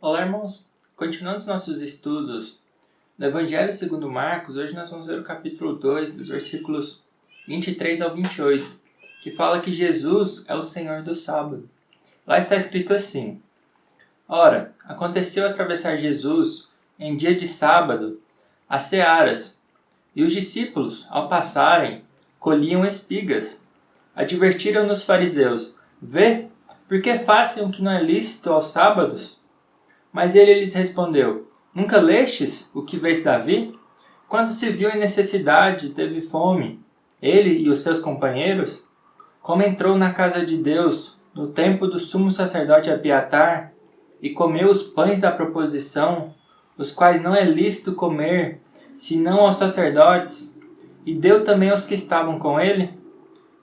Olá, irmãos! Continuando os nossos estudos do Evangelho segundo Marcos, hoje nós vamos ver o capítulo 2, dos versículos 23 ao 28, que fala que Jesus é o Senhor do sábado. Lá está escrito assim: Ora, aconteceu atravessar Jesus, em dia de sábado, as searas, e os discípulos, ao passarem, colhiam espigas. Advertiram-nos os fariseus: Vê, por que fazem o que não é lícito aos sábados? Mas ele lhes respondeu: Nunca lestes o que fez Davi? Quando se viu em necessidade, teve fome, ele e os seus companheiros? Como entrou na casa de Deus, no tempo do sumo sacerdote Abiatar, e comeu os pães da proposição, os quais não é lícito comer, senão aos sacerdotes, e deu também aos que estavam com ele?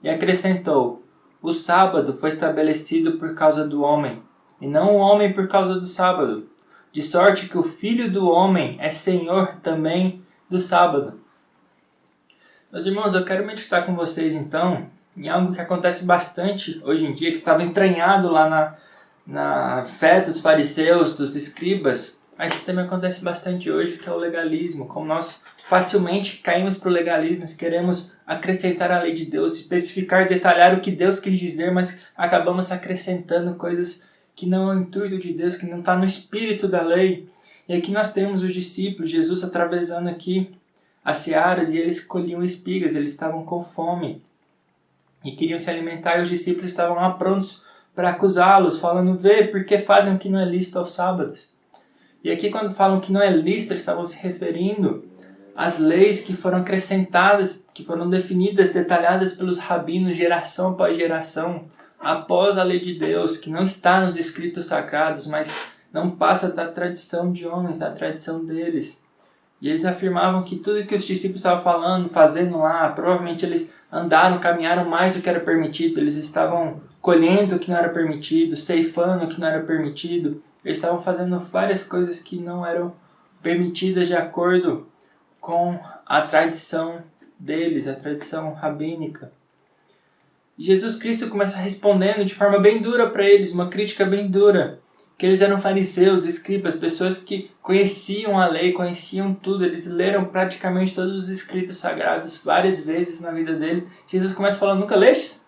E acrescentou: O sábado foi estabelecido por causa do homem, e não o homem por causa do sábado, de sorte que o Filho do Homem é Senhor também do sábado. Meus irmãos, eu quero meditar com vocês então em algo que acontece bastante hoje em dia, que estava entranhado lá na fé dos fariseus, dos escribas, mas que também acontece bastante hoje, que é o legalismo, como nós facilmente caímos para o legalismo e queremos acrescentar a lei de Deus, especificar, detalhar o que Deus quis dizer, mas acabamos acrescentando coisas que não é o intuito de Deus, que não está no espírito da lei. E aqui nós temos os discípulos, Jesus atravessando aqui as searas, e eles colhiam espigas, eles estavam com fome e queriam se alimentar, e os discípulos estavam lá prontos para acusá-los, falando: Vê, por que fazem o que não é lícito aos sábados? E aqui quando falam que não é lícito, eles estavam se referindo às leis que foram acrescentadas, que foram definidas, detalhadas pelos rabinos, geração após geração, após a lei de Deus, que não está nos escritos sagrados, mas não passa da tradição de homens, da tradição deles. E eles afirmavam que tudo que os discípulos estavam falando, fazendo lá, provavelmente eles andaram, caminharam mais do que era permitido, eles estavam colhendo o que não era permitido, ceifando o que não era permitido, eles estavam fazendo várias coisas que não eram permitidas de acordo com a tradição deles, a tradição rabínica. E Jesus Cristo começa respondendo de forma bem dura para eles, uma crítica bem dura, que eles eram fariseus, escribas, pessoas que conheciam a lei, conheciam tudo, eles leram praticamente todos os escritos sagrados várias vezes na vida dele. Jesus começa falando: Nunca lestes?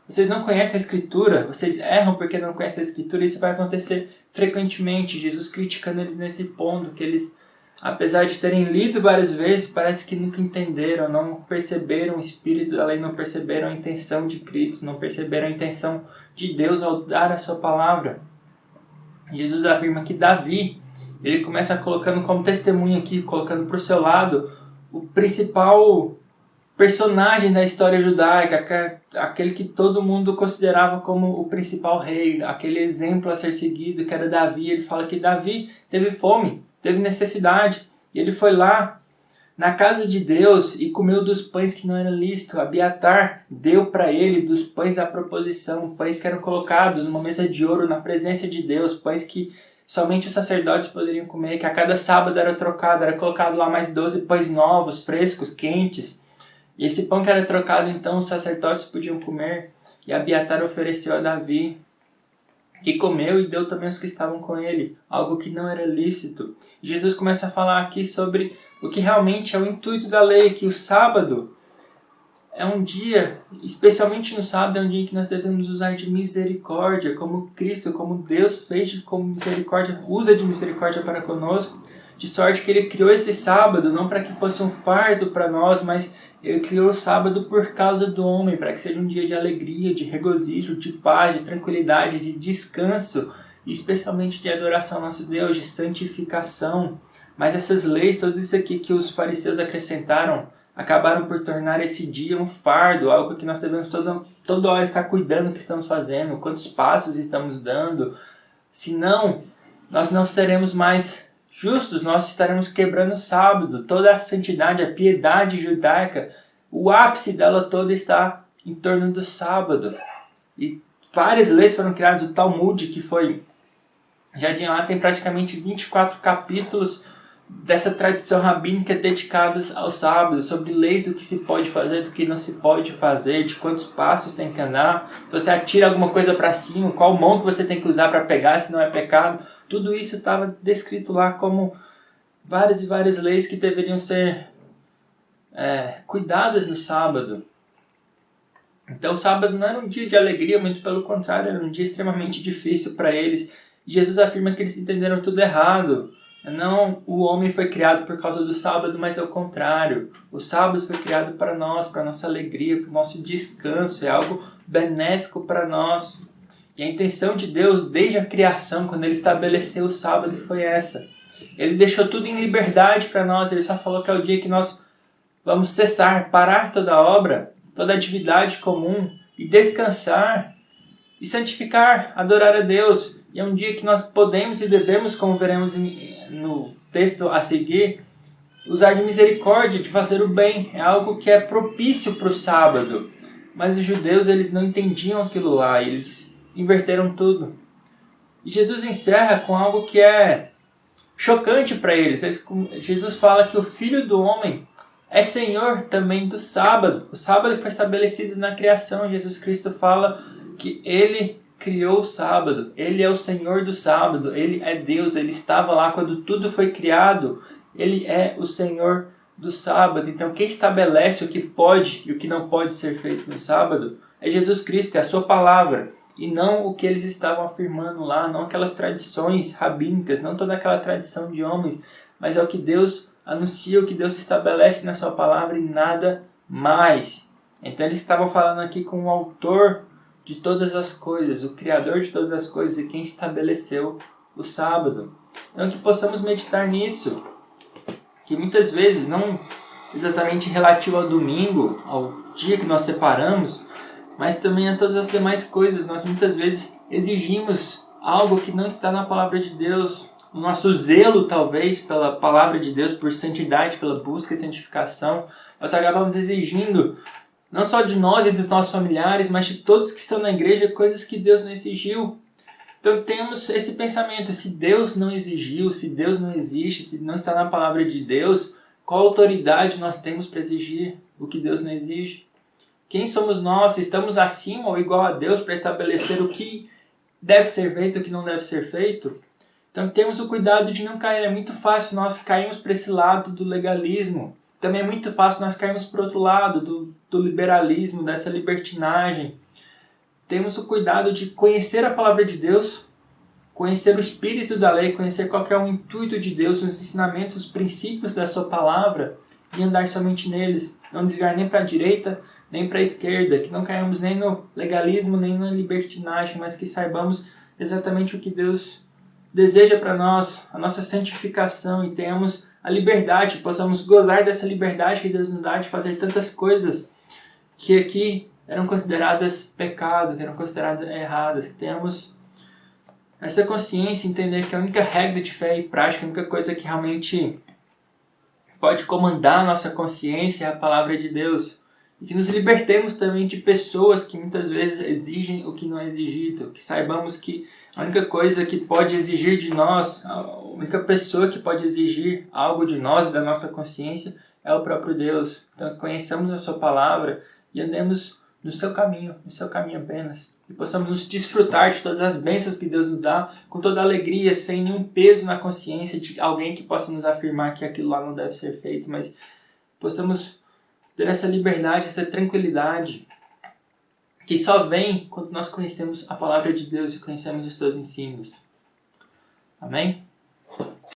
Vocês não conhecem a Escritura, vocês erram porque não conhecem a Escritura, e isso vai acontecer frequentemente. Jesus criticando eles nesse ponto, que eles, apesar de terem lido várias vezes, parece que nunca entenderam, não perceberam o espírito da lei, não perceberam a intenção de Cristo, não perceberam a intenção de Deus ao dar a sua palavra. Jesus afirma que Davi, ele começa colocando como testemunha aqui, colocando para o seu lado, o principal personagem da história judaica, aquele que todo mundo considerava como o principal rei, aquele exemplo a ser seguido, que era Davi. Ele fala que Davi teve fome, teve necessidade, e ele foi lá na casa de Deus e comeu dos pães que não era lícito. Abiatar deu para ele dos pães da proposição, pães que eram colocados numa mesa de ouro na presença de Deus, pães que somente os sacerdotes poderiam comer, que a cada sábado era trocado, era colocado lá mais 12 pães novos, frescos, quentes. E esse pão que era trocado, então, os sacerdotes podiam comer, e Abiatar ofereceu a Davi, que comeu e deu também aos que estavam com ele, algo que não era lícito. E Jesus começa a falar aqui sobre o que realmente é o intuito da lei, que o sábado é um dia, especialmente no sábado, é um dia em que nós devemos usar de misericórdia, como Cristo, como Deus fez como misericórdia, usa de misericórdia para conosco, de sorte que Ele criou esse sábado, não para que fosse um fardo para nós, mas Ele criou o sábado por causa do homem, para que seja um dia de alegria, de regozijo, de paz, de tranquilidade, de descanso, e especialmente de adoração ao nosso Deus, de santificação. Mas essas leis, tudo isso aqui que os fariseus acrescentaram, acabaram por tornar esse dia um fardo, algo que nós devemos toda hora estar cuidando do que estamos fazendo, quantos passos estamos dando. Senão, nós não seremos mais justos, nós estaremos quebrando o sábado. Toda a santidade, a piedade judaica, o ápice dela toda está em torno do sábado. E várias leis foram criadas, o Talmud, que foi, já de lá tem praticamente 24 capítulos dessa tradição rabínica dedicadas ao sábado, sobre leis do que se pode fazer, do que não se pode fazer, de quantos passos tem que andar, se você atira alguma coisa para cima, qual mão que você tem que usar para pegar, se não é pecado. Tudo isso estava descrito lá como várias e várias leis que deveriam ser cuidadas no sábado. Então o sábado não era um dia de alegria, muito pelo contrário, era um dia extremamente difícil para eles. Jesus afirma que eles entenderam tudo errado. Não, o homem foi criado por causa do sábado, mas é o contrário. O sábado foi criado para nós, para nossa alegria, para o nosso descanso. É algo benéfico para nós. E a intenção de Deus, desde a criação, quando Ele estabeleceu o sábado, foi essa. Ele deixou tudo em liberdade para nós. Ele só falou que é o dia que nós vamos cessar, parar toda a obra, toda a atividade comum e descansar e santificar, adorar a Deus. E é um dia que nós podemos e devemos, como veremos no texto a seguir, usar de misericórdia, de fazer o bem. É algo que é propício para o sábado. Mas os judeus, eles não entendiam aquilo lá, eles inverteram tudo. E Jesus encerra com algo que é chocante para eles. Jesus fala que o Filho do Homem é Senhor também do sábado. O sábado foi estabelecido na criação. Jesus Cristo fala que Ele criou o sábado. Ele é o Senhor do sábado. Ele é Deus. Ele estava lá quando tudo foi criado. Ele é o Senhor do sábado. Então quem estabelece o que pode e o que não pode ser feito no sábado é Jesus Cristo, é a sua palavra. E não o que eles estavam afirmando lá, não aquelas tradições rabínicas, não toda aquela tradição de homens, mas é o que Deus anuncia, o que Deus estabelece na sua palavra e nada mais. Então eles estavam falando aqui com o autor de todas as coisas, o Criador de todas as coisas e quem estabeleceu o sábado. Então que possamos meditar nisso, que muitas vezes, não exatamente relativo ao domingo, ao dia que nós separamos, mas também a todas as demais coisas. Nós muitas vezes exigimos algo que não está na palavra de Deus. O nosso zelo, talvez, pela palavra de Deus, por santidade, pela busca e santificação, nós acabamos exigindo, não só de nós e dos nossos familiares, mas de todos que estão na igreja, coisas que Deus não exigiu. Então temos esse pensamento, se Deus não exigiu, se Deus não existe, se não está na palavra de Deus, qual autoridade nós temos para exigir o que Deus não exige? Quem somos nós? Estamos acima ou igual a Deus para estabelecer o que deve ser feito e o que não deve ser feito? Então temos o cuidado de não cair. É muito fácil nós cairmos para esse lado do legalismo. Também é muito fácil nós cairmos para o outro lado do liberalismo, dessa libertinagem. Temos o cuidado de conhecer a palavra de Deus, conhecer o espírito da lei, conhecer qual que é o intuito de Deus, os ensinamentos, os princípios da sua palavra e andar somente neles. Não desviar nem para a direita, nem para a esquerda, que não caímos nem no legalismo, nem na libertinagem, mas que saibamos exatamente o que Deus deseja para nós, a nossa santificação, e tenhamos a liberdade, possamos gozar dessa liberdade que Deus nos dá de fazer tantas coisas que aqui eram consideradas pecado, que eram consideradas erradas, que tenhamos essa consciência, entender que a única regra de fé e prática, a única coisa que realmente pode comandar a nossa consciência é a palavra de Deus. E que nos libertemos também de pessoas que muitas vezes exigem o que não é exigido. Que saibamos que a única coisa que pode exigir de nós, a única pessoa que pode exigir algo de nós, da nossa consciência, é o próprio Deus. Então que conheçamos a sua palavra e andemos no seu caminho apenas. E possamos nos desfrutar de todas as bênçãos que Deus nos dá, com toda alegria, sem nenhum peso na consciência de alguém que possa nos afirmar que aquilo lá não deve ser feito, mas possamos ter essa liberdade, essa tranquilidade, que só vem quando nós conhecemos a palavra de Deus e conhecemos os seus ensinos. Amém?